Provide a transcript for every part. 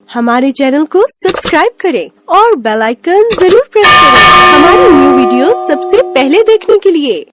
हमारे चैनल को सब्सक्राइब करें और बेल आइकन जरूर प्रेस करें हमारी न्यू वीडियो सबसे पहले देखने के लिए।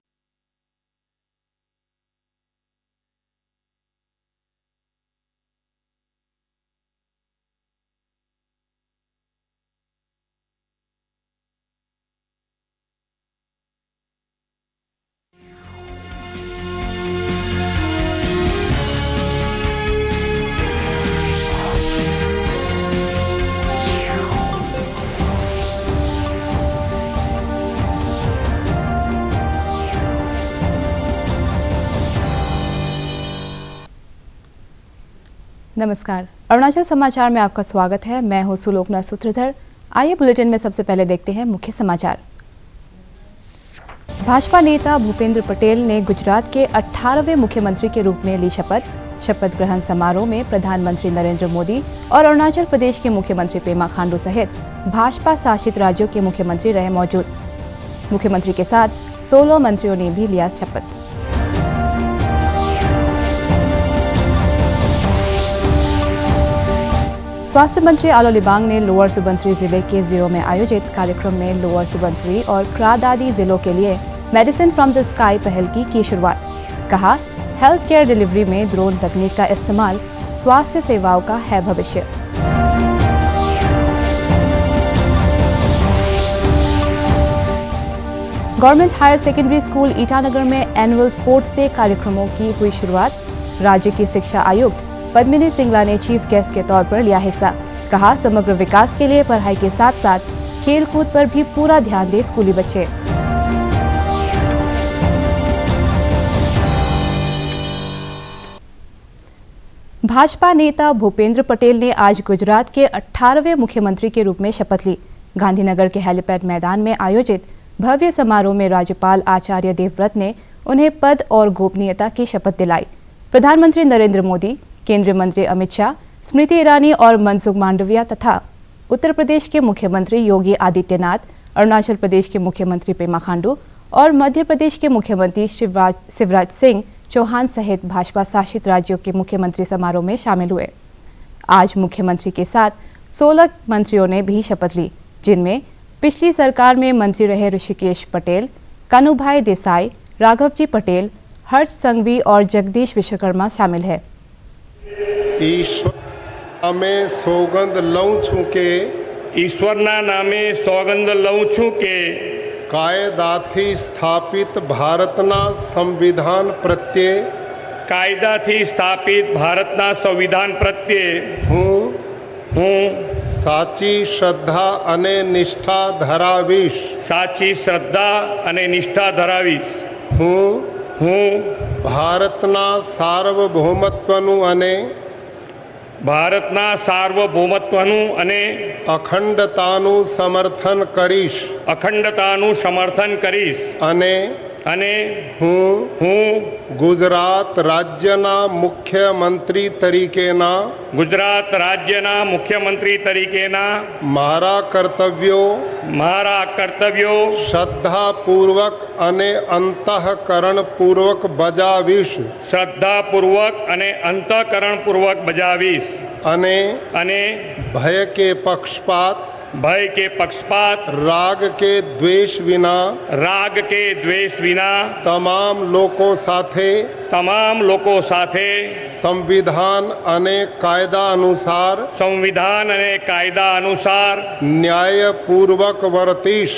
नमस्कार, अरुणाचल समाचार में आपका स्वागत है। मैं हूं सुलोकना सूत्रधर। आइए बुलेटिन में सबसे पहले देखते हैं मुख्य समाचार। भाजपा नेता भूपेंद्र पटेल ने गुजरात के 18वें मुख्यमंत्री के रूप में ली शपथ। शपथ ग्रहण समारोह में प्रधानमंत्री नरेंद्र मोदी और अरुणाचल प्रदेश के मुख्यमंत्री पेमा खांडू सहित भाजपा शासित राज्यों के मुख्यमंत्री रहे मौजूद। मुख्यमंत्री के साथ 16 मंत्रियों ने भी लिया शपथ। स्वास्थ्य मंत्री आलो लिबांग ने लोअर सुबनसिरी जिले के जिलों में आयोजित कार्यक्रम में लोअर सुबनसिरी और क्रा दादी जिलों के लिए मेडिसिन फ्रॉम द स्काई पहल की शुरुआत। कहा, हेल्थ केयर डिलीवरी में ड्रोन तकनीक का इस्तेमाल स्वास्थ्य सेवाओं का है भविष्य। Government higher secondary school Itanagar में एनुअल स्पोर्ट्स डे कार्यक्रमों की हुई शुरुआत। राज्य की शिक्षा आयुक्त पद्मिनी सिंगला ने चीफ गेस्ट के तौर पर लिया हिस्सा। कहा, समग्र विकास के लिए पढ़ाई के साथ साथ खेलकूद पर भी पूरा ध्यान दे स्कूली बच्चे। भाजपा नेता भूपेंद्र पटेल ने आज गुजरात के 18वें मुख्यमंत्री के रूप में शपथ ली। गांधीनगर के हेलीपैड मैदान में आयोजित भव्य समारोह में राज्यपाल आचार्य देवव्रत ने उन्हें पद और गोपनीयता की शपथ दिलाई। प्रधानमंत्री नरेंद्र मोदी, केंद्रीय मंत्री अमित शाह, स्मृति ईरानी और मनसुख मांडविया तथा उत्तर प्रदेश के मुख्यमंत्री योगी आदित्यनाथ, अरुणाचल प्रदेश के मुख्यमंत्री पेमा खांडू और मध्य प्रदेश के मुख्यमंत्री शिवराज सिंह चौहान सहित भाजपा शासित राज्यों के मुख्यमंत्री समारोह में शामिल हुए। आज मुख्यमंत्री के साथ 16 मंत्रियों ने भी शपथ ली, जिनमें पिछली सरकार में मंत्री रहे ऋषिकेश पटेल, कानूभाई देसाई, राघवजी पटेल, हर्ष संघवी और जगदीश विश्वकर्मा शामिल है। ईश्वरना नामे सौगंध लऊं छूं के कायदाथी स्थापित भारतना संविधान प्रत्यय कायदाथी स्थापित भारतना संविधान प्रत्यय हूँ साची श्रद्धा अने निष्ठा धरावीश साची श्रद्धा अने निष्ठा धरावीश हूँ भारतना सार्वभौमत्वनु अने भारतना सार्वभौमत्वનું અને અખંડતાનું સમર્થન કરીશ અને હું ગુજરાત રાજ્યના મુખ્યમંત્રી તરીકેના મારા કર્તવ્યો શ્રદ્ધાપૂર્વક અને અંતઃકરણપૂર્વક બજાવીશ અને ભય કે पक्षपात राग के द्वेष विना तमाम लोगों साथे संविधान अने कायदा अनुसार न्यायपूर्वक वर्तीश।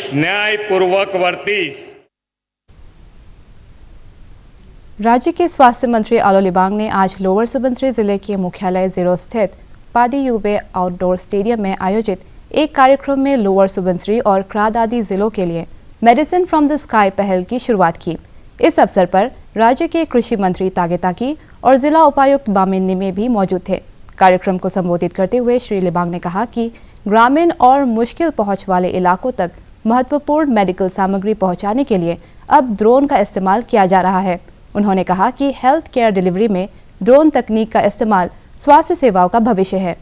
राज्य के स्वास्थ्य मंत्री आलो लिबांग ने आज लोअर सुबनसिरी जिले के मुख्यालय 0 स्थित पादी यूबे आउटडोर स्टेडियम में आयोजित एक कार्यक्रम में लोअर सुबनसिरी और क्रा दादी जिलों के लिए मेडिसिन फ्रॉम द स्काई पहल की शुरुआत की। इस अवसर पर राज्य के कृषि मंत्री तागे ताकी और जिला उपायुक्त बामिन निमे भी मौजूद थे। कार्यक्रम को संबोधित करते हुए श्री लिबांग ने कहा कि ग्रामीण और मुश्किल पहुंच वाले इलाकों तक महत्वपूर्ण मेडिकल सामग्री पहुंचाने के लिए अब ड्रोन का इस्तेमाल किया जा रहा है। उन्होंने कहा कि हेल्थ केयर डिलीवरी में ड्रोन तकनीक का इस्तेमाल स्वास्थ्य सेवाओं का भविष्य है।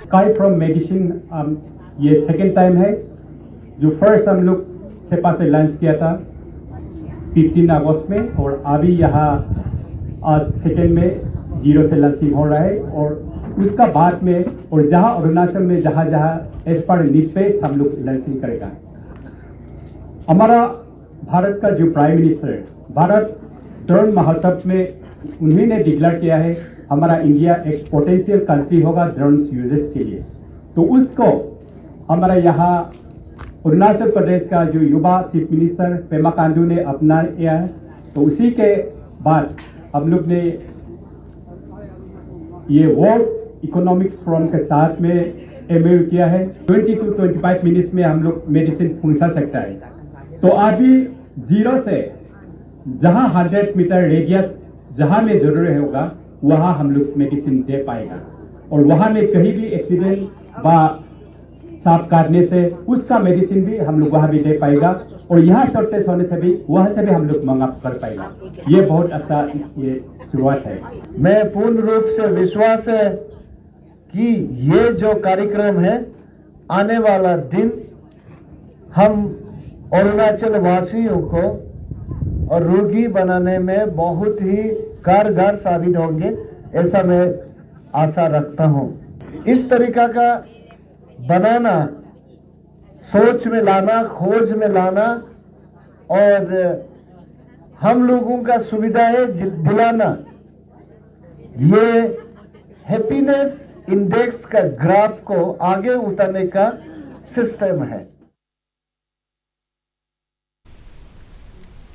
स्काई फ्रॉम मेडिसिन ये सेकेंड टाइम है। जो फर्स्ट हम लोग सेपा से लॉन्च किया था 15 अगस्त में, और अभी यहाँ आज सेकेंड में 0 से लॉन्चिंग हो रहा है। और उसका बाद में और जहाँ अरुणाचल में जहाँ जहाँ एज पर नीड बेस हम लोग लॉन्चिंग करेगा। हमारा भारत का जो प्राइम मिनिस्टर है, भारत ड्रोन महोत्सव में उन्होंने डिक्लेयर किया है हमारा इंडिया एक पोटेंशियल कंट्री होगा ड्रोन यूजेस के लिए। तो उसको हमारा यहाँ अरुणाचल प्रदेश का जो युवा चीफ मिनिस्टर पेमा खांडू ने अपनाया है। तो उसी के बाद हम लोग ने ये वर्ल्ड इकोनॉमिक्स फोरम के साथ में एमओयू किया है। 20 to 25 मिनट्स में हम लोग मेडिसिन पहुंचा सकता है। तो अभी 0 से जहां 100 मीटर रेडियस जहां में जरूरत होगा वहां हम लोग मेडिसिन दे पाएगा। और वहां में कहीं भी एक्सीडेंट व सांप काटने से उसका मेडिसिन भी हम लोग वहां भी दे पाएगा। और यहाँ शॉर्टेज होने से भी वहां से भी हम लोग मंगा कर पाएगा। ये बहुत अच्छा ये शुरुआत है। मैं पूर्ण रूप से विश्वास है कि ये जो कार्यक्रम है आने वाला दिन हम अरुणाचल वासियों को और रोगी बनाने में बहुत ही कारगर साबित होंगे, ऐसा मैं आशा रखता हूँ। इस तरीका का बनाना, सोच में लाना, खोज में लाना और हम लोगों का सुविधाएं दिलाना, ये हैप्पीनेस इंडेक्स का ग्राफ को आगे उठाने का सिस्टम है।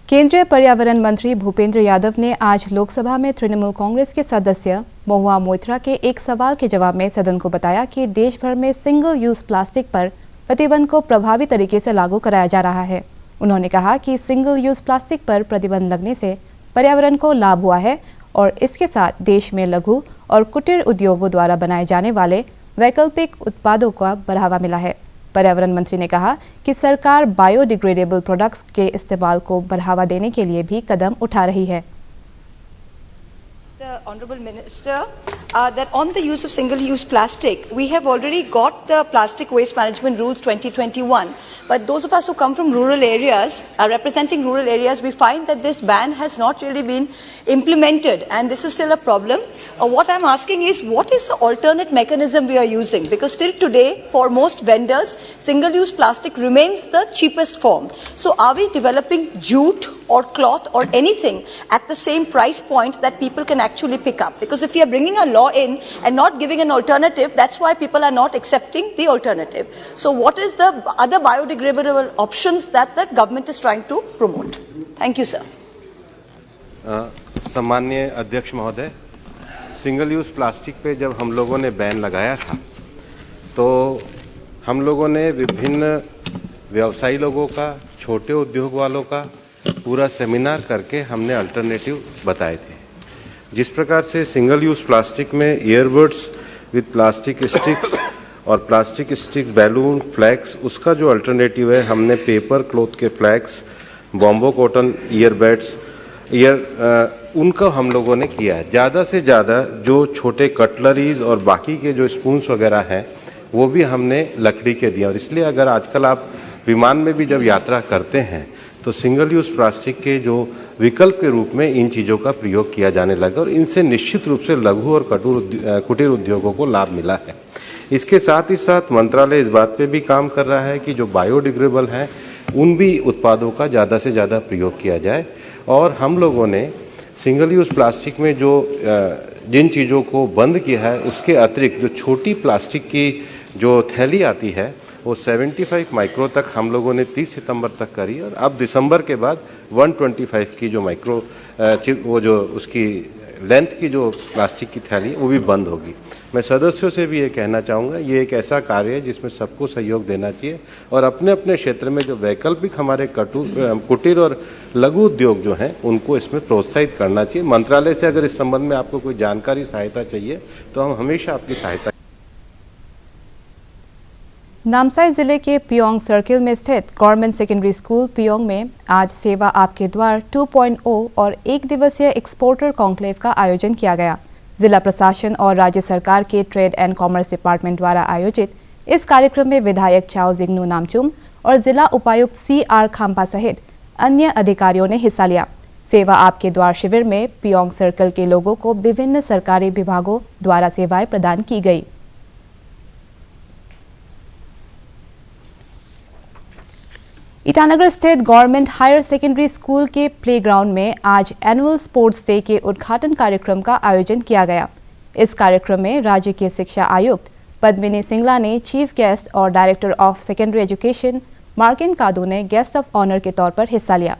केंद्रीय पर्यावरण मंत्री भूपेंद्र यादव ने आज लोकसभा में तृणमूल कांग्रेस के सदस्य महुआ मोइत्रा के एक सवाल के जवाब में सदन को बताया कि देश भर में सिंगल यूज प्लास्टिक पर प्रतिबंध को प्रभावी तरीके से लागू कराया जा रहा है। उन्होंने कहा कि सिंगल यूज प्लास्टिक पर प्रतिबंध लगने से पर्यावरण को लाभ हुआ है और इसके साथ देश में लघु और कुटीर उद्योगों द्वारा बनाए जाने वाले वैकल्पिक उत्पादों का बढ़ावा मिला है। पर्यावरण मंत्री ने कहा कि सरकार बायोडिग्रेडेबल प्रोडक्ट्स के इस्तेमाल को बढ़ावा देने के लिए भी कदम उठा रही है। The Honorable Minister, that on the use of single-use plastic, we have already got the Plastic Waste Management Rules 2021. But those of us who come from rural areas, representing rural areas, we find that this ban has not really been implemented, and this is still a problem. What I'm asking is, what is the alternate mechanism we are using? Because still today, for most vendors, single-use plastic remains the cheapest form. So are we developing jute or cloth or anything at the same price point that people can actually pick up? Because if we are bringing a law in and not giving an alternative, that's why people are not accepting the alternative. So what is the other biodegradable options that the government is trying to promote? Thank you, sir. सम्माननीय अध्यक्ष महोदय, single use plastic पे जब हम लोगों ने ban लगाया था तो हम लोगों ने विभिन्न व्यवसायी लोगों का, छोटे उद्योग वालों का पूरा सेमिनार करके हमने अल्टरनेटिव बताए थे। जिस प्रकार से सिंगल यूज़ प्लास्टिक में ईयरबड्स विद प्लास्टिक स्टिक्स और प्लास्टिक स्टिक्स, बैलून, फ्लैक्स, उसका जो अल्टरनेटिव है हमने पेपर क्लॉथ के फ्लैक्स, बॉम्बो कॉटन ईयरबड्स, उनका हम लोगों ने किया है। ज़्यादा से ज़्यादा जो छोटे कटलरीज और बाकी के जो स्पून्स वगैरह हैं वो भी हमने लकड़ी के दिए। और इसलिए अगर आजकल आप विमान में भी जब यात्रा करते हैं तो सिंगल यूज़ प्लास्टिक के जो विकल्प के रूप में इन चीज़ों का प्रयोग किया जाने लगा और इनसे निश्चित रूप से लघु और कुटीर उद्योगों को लाभ मिला है। इसके साथ ही साथ मंत्रालय इस बात पे भी काम कर रहा है कि जो बायोडिग्रेडेबल हैं उन भी उत्पादों का ज़्यादा से ज़्यादा प्रयोग किया जाए। और हम लोगों ने सिंगल यूज़ प्लास्टिक में जो जिन चीज़ों को बंद किया है उसके अतिरिक्त जो छोटी प्लास्टिक की जो थैली आती है वो 75 माइक्रो तक हम लोगों ने 30 सितंबर तक करी और अब दिसंबर के बाद 125 की जो माइक्रो वो जो उसकी लेंथ की जो प्लास्टिक की थैली वो भी बंद होगी। मैं सदस्यों से भी ये कहना चाहूँगा, ये एक ऐसा कार्य है जिसमें सबको सहयोग देना चाहिए और अपने अपने क्षेत्र में जो वैकल्पिक हमारे कुटीर और लघु उद्योग जो हैं उनको इसमें प्रोत्साहित करना चाहिए। मंत्रालय से अगर इस संबंध में आपको कोई जानकारी, सहायता चाहिए तो हम हमेशा आपकी सहायता। नामसाई जिले के पियोंग सर्किल में स्थित गवर्नमेंट सेकेंडरी स्कूल पियोंग में आज सेवा आपके द्वार 2.0 और एक दिवसीय एक्सपोर्टर कॉन्क्लेव का आयोजन किया गया। जिला प्रशासन और राज्य सरकार के ट्रेड एंड कॉमर्स डिपार्टमेंट द्वारा आयोजित इस कार्यक्रम में विधायक चाओ जिग्नू नामचुम और जिला उपायुक्त CR खाम्पा सहित अन्य अधिकारियों ने हिस्सा लिया। सेवा आपके द्वार शिविर में पियोंग सर्कल के लोगों को विभिन्न सरकारी विभागों द्वारा सेवाएं प्रदान की गई। ईटानगर स्थित गवर्नमेंट हायर सेकेंडरी स्कूल के प्लेग्राउंड में आज एनुअल स्पोर्ट्स डे के उद्घाटन कार्यक्रम का आयोजन किया गया। इस कार्यक्रम में राज्य के शिक्षा आयुक्त पद्मिनी सिंगला ने चीफ गेस्ट और डायरेक्टर ऑफ सेकेंडरी एजुकेशन मार्किन कादू ने गेस्ट ऑफ ऑनर के तौर पर हिस्सा लिया।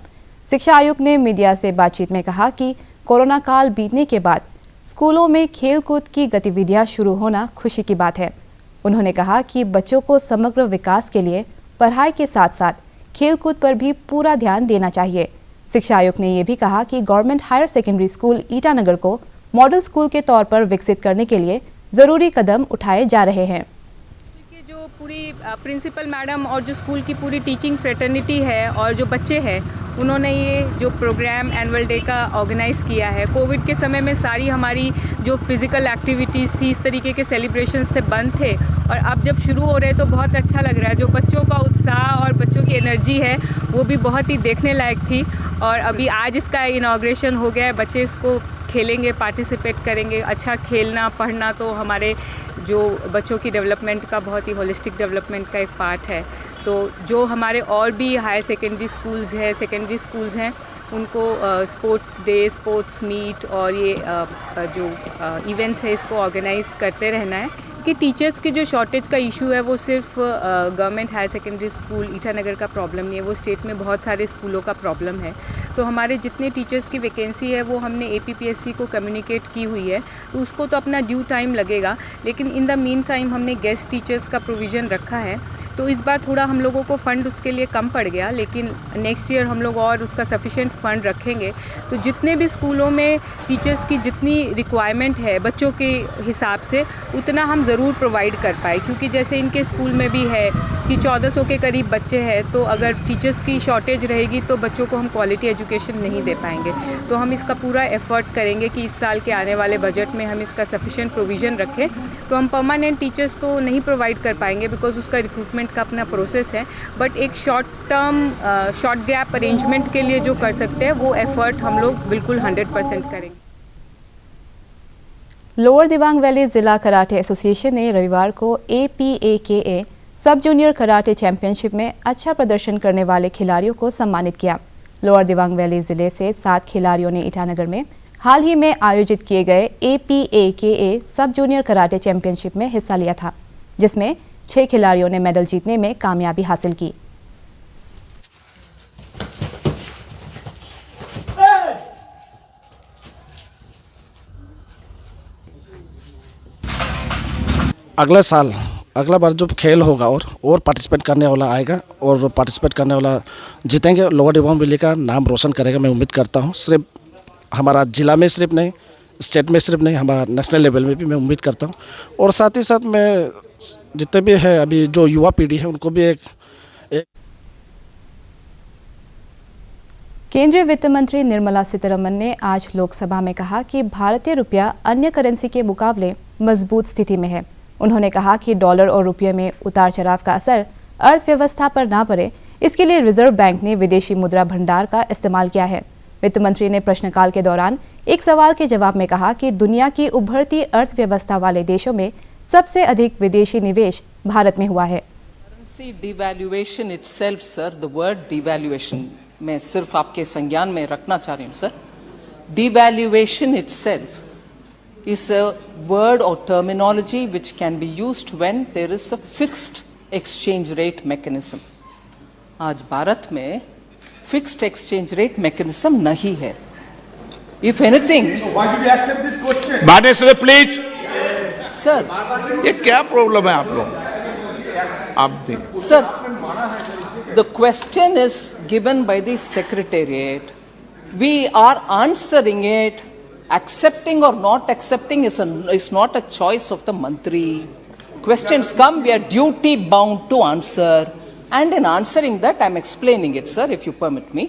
शिक्षा आयुक्त ने मीडिया से बातचीत में कहा कि कोरोना काल बीतने के बाद स्कूलों में खेलकूद की गतिविधियां शुरू होना खुशी की बात है। उन्होंने कहा कि बच्चों को समग्र विकास के लिए पढ़ाई के साथ साथ खेलकूद पर भी पूरा ध्यान देना चाहिए। शिक्षा आयुक्त ने यह भी कहा कि government higher secondary school Itanagar को मॉडल स्कूल के तौर पर विकसित करने के लिए जरूरी कदम उठाए जा रहे हैं। जो पूरी प्रिंसिपल मैडम और जो स्कूल की पूरी टीचिंग फ्रेटर्निटी है और जो बच्चे हैं, उन्होंने ये जो प्रोग्राम एनुअल डे का ऑर्गेनाइज़ किया है। कोविड के समय में सारी हमारी जो फिज़िकल एक्टिविटीज़ थी, इस तरीके के सेलिब्रेशंस थे, बंद थे, और अब जब शुरू हो रहे तो बहुत अच्छा लग रहा है। जो बच्चों का उत्साह और बच्चों की एनर्जी है वो भी बहुत ही देखने लायक थी। और अभी आज इसका इनॉग्रेशन हो गया है। बच्चे इसको खेलेंगे, पार्टिसिपेट करेंगे। अच्छा खेलना पढ़ना तो हमारे जो बच्चों की डेवलपमेंट का बहुत ही होलिस्टिक डेवलपमेंट का एक पार्ट है। तो जो हमारे और भी हायर सेकेंडरी स्कूल्स हैं उनको स्पोर्ट्स डे, स्पोर्ट्स मीट और ये जो इवेंट्स है इसको ऑर्गेनाइज़ करते रहना है। कि टीचर्स की जो शॉर्टेज का इशू है वो सिर्फ government higher secondary school Itanagar का प्रॉब्लम नहीं है, वो स्टेट में बहुत सारे स्कूलों का प्रॉब्लम है। तो हमारे जितने टीचर्स की वैकेंसी है वो हमने APPSC को कम्युनिकेट की हुई है, तो उसको तो अपना ड्यू टाइम लगेगा, लेकिन इन द मीन टाइम हमने गेस्ट टीचर्स का प्रोविज़न रखा है। तो इस बार थोड़ा हम लोगों को फ़ंड उसके लिए कम पड़ गया, लेकिन नेक्स्ट ईयर हम लोग और उसका सफिशेंट फ़ंड रखेंगे। तो जितने भी स्कूलों में टीचर्स की जितनी रिक्वायरमेंट है बच्चों के हिसाब से, उतना हम ज़रूर प्रोवाइड कर पाए। क्योंकि जैसे इनके स्कूल में भी है कि 1400 के करीब बच्चे हैं, तो अगर टीचर्स की शॉर्टेज रहेगी तो बच्चों को हम क्वालिटी एजुकेशन नहीं दे पाएंगे। तो हम इसका पूरा एफर्ट करेंगे कि इस साल के आने वाले बजट में हम इसका सफिशेंट प्रोविज़न रखें। तो हम परमानेंट टीचर्स तो नहीं प्रोवाइड कर पाएंगे बिकॉज उसका रिक्रूटमेंट का अपना प्रोसेस है, बट एक शॉर्ट गैप अरेंजमेंट के लिए जो कर सकते हैं वो एफर्ट हम लोग बिल्कुल 100% करेंगे। लोअर दिबांग वैली जिला कराटे एसोसिएशन ने रविवार को APAKA सब जूनियर कराटे चैंपियनशिप में अच्छा प्रदर्शन करने वाले खिलाड़ियों को सम्मानित किया। लोअर दिबांग वैली जिले से 7 खिलाड़ियों ने ईटानगर में हाल ही में आयोजित किए गए APAKA सब जूनियर कराटे चैंपियनशिप में हिस्सा लिया था, जिसमें 6 खिलाड़ियों ने मेडल जीतने में कामयाबी हासिल की। अगला बार जो खेल होगा और पार्टिसिपेट करने वाला आएगा और पार्टिसिपेट करने वाला जीतेंगे, लोअर दिबांग वैली का नाम रोशन करेगा। मैं उम्मीद करता हूँ सिर्फ हमारा जिला में सिर्फ नहीं, स्टेट में सिर्फ नहीं, हमारा नेशनल लेवल में भी मैं उम्मीद करता हूँ। और साथ ही साथ मैं जितने भी है अभी जो युवा पीढ़ी है उनको भी एक केंद्रीय वित्त मंत्री निर्मला सीतारमण ने आज लोकसभा में कहा कि भारतीय रुपया अन्य करेंसी के मुकाबले मजबूत स्थिति में है। उन्होंने कहा कि डॉलर और रुपये में उतार चढ़ाव का असर अर्थव्यवस्था पर ना पड़े, इसके लिए रिजर्व बैंक ने विदेशी मुद्रा भंडार का इस्तेमाल किया है। वित्त मंत्री ने प्रश्नकाल के दौरान एक सवाल के जवाब में कहा कि दुनिया की उभरती अर्थव्यवस्था वाले देशों में सबसे अधिक विदेशी निवेश भारत में हुआ है। Devaluation itself sir, the word devaluation मैं सिर्फ आपके संज्ञान में रखना चाह रही हूँ sir. Devaluation itself is a word or terminology which can be used when there is a fixed exchange rate mechanism. आज भारत में fixed exchange rate mechanism नहीं है. If anything, so why did you accept this question? Madam, please. Sir, ये क्या problem है आप लोग? आप भी. Sir, the question is given by the secretariat. We are answering it. Accepting or not accepting is not a choice of the Mantri. Questions come, we are duty bound to answer. And in answering that, I am explaining it, sir, if you permit me.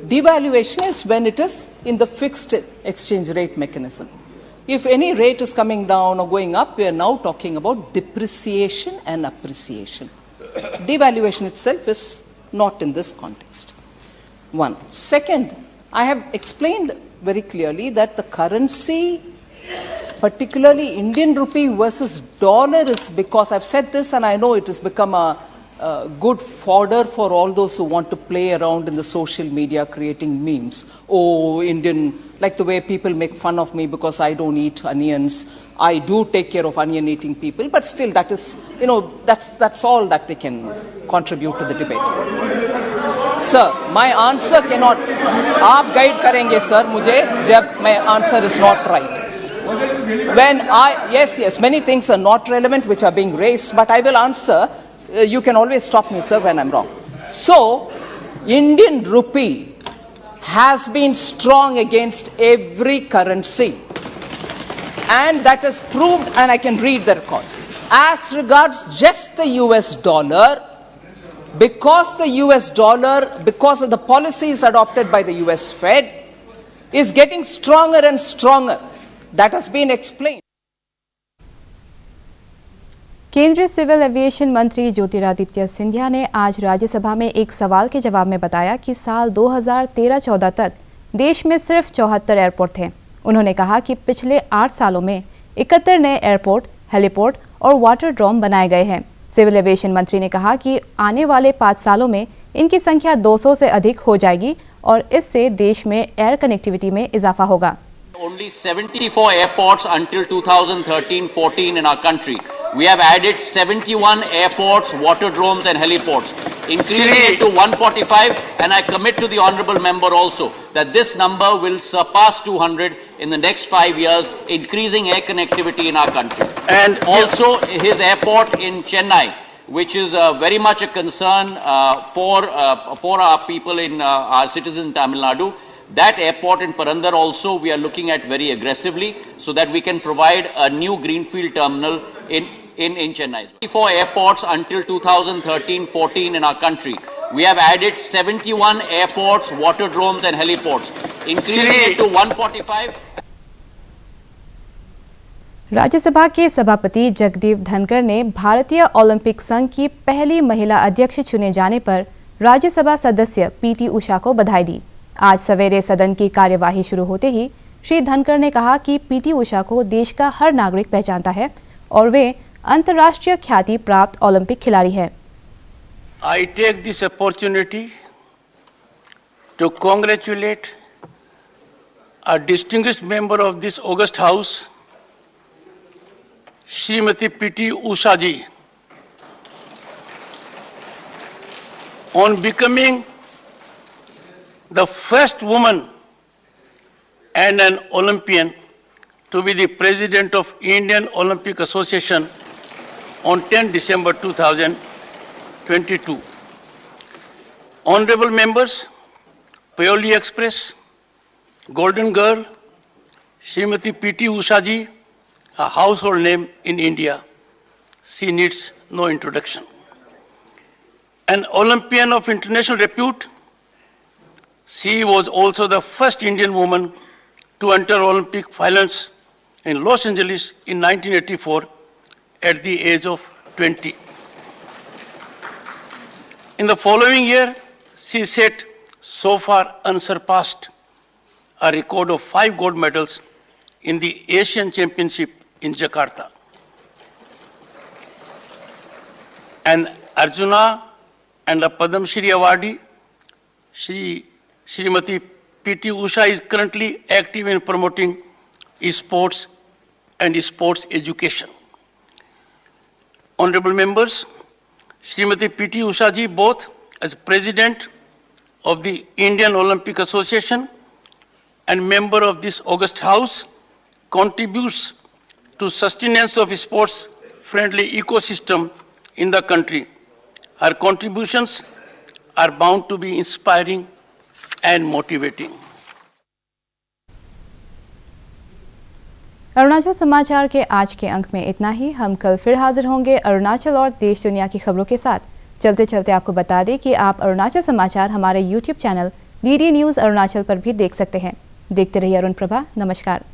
Devaluation is when it is in the fixed exchange rate mechanism. If any rate is coming down or going up, we are now talking about depreciation and appreciation. Devaluation itself is not in this context. One. Second, I have explained very clearly that the currency, particularly Indian rupee versus dollar, is because I've said this and I know it has become a good fodder for all those who want to play around in the social media creating memes. Oh, Indian, like the way people make fun of me because I don't eat onions. I do take care of onion eating people, but still that is, that's all that they can contribute to the debate. Sir, my answer cannot, आप guide करेंगे sir मुझे जब my answer is not right. When yes, many things are not relevant which are being raised, but I will answer. You can always stop me, sir, when I'm wrong. So, Indian rupee has been strong against every currency. And that is proved, and I can read the records. As regards just the US dollar, because of the policies adopted by the US Fed, is getting stronger and stronger. That has been explained. केंद्रीय civil aviation मंत्री ज्योतिरादित्य सिंधिया ने आज राज्यसभा में एक सवाल के जवाब में बताया कि साल 2013-14 तक देश में सिर्फ 74 एयरपोर्ट थे। उन्होंने कहा कि पिछले 8 सालों में 71 नए एयरपोर्ट, हेलीपोर्ट और वाटर ड्रोम बनाए गए हैं। सिविल एविएशन मंत्री ने कहा कि आने वाले 5 सालों में इनकी संख्या 200 से अधिक हो जाएगी और इससे देश में एयर कनेक्टिविटी में इजाफा होगा। Only 74 airports until 2013-14 in our country. We have added 71 airports, waterdromes and heliports, increasing it to 145, and I commit to the honourable member also that this number will surpass 200 in the next 5 years, increasing air connectivity in our country. And also his airport in Chennai, which is very much a concern for our people in our citizens in Tamil Nadu. That airport in Parandar also we are looking at very aggressively so that we can provide a new greenfield terminal in Chennai. 4 airports until 2013-14 in our country. We have added 71 airports, waterdromes and heliports, increasing it to 145. Rajya Sabha के सभापति जगदीप धनखड़ ने भारतीय Olympic संघ की पहली महिला अध्यक्ष चुने जाने पर राज्यसभा सदस्य पीटी उषा को बधाई दी। आज सवेरे सदन की कार्यवाही शुरू होते ही श्री धनखड़ ने कहा कि पीटी उषा को देश का हर नागरिक पहचानता है और वे अंतर्राष्ट्रीय ख्याति प्राप्त ओलंपिक खिलाड़ी है। I take this opportunity to congratulate a distinguished member of this august house, Srimati P.T. Usha ji, on becoming the first woman and an Olympian to be the president of Indian Olympic Association on 10 December 2022. Honorable members, Paoli Express, Golden Girl, Srimati P.T. Usha ji, a household name in India. She needs no introduction. An Olympian of international repute, she was also the first Indian woman to enter Olympic finals in Los Angeles in 1984 at the age of 20. In the following year, she set so far unsurpassed a record of 5 gold medals in the Asian Championship in Jakarta. An Arjuna and a Padma Shri awardee, Srimati P.T. Usha is currently active in promoting sports and sports education. Honorable members, Srimati P.T. Usha ji, both as President of the Indian Olympic Association and member of this august house, contributes to sustenance of sports-friendly ecosystem in the country. Her contributions are bound to be inspiring and motivating. Arunachal समाचार के आज के अंक में इतना ही। हम कल फिर हाजिर होंगे अरुणाचल और देश दुनिया की खबरों के साथ। चलते चलते आपको बता दें कि आप अरुणाचल समाचार हमारे YouTube channel DD news Arunachal पर भी देख सकते हैं। देखते रहिए अरुण प्रभा। नमस्कार।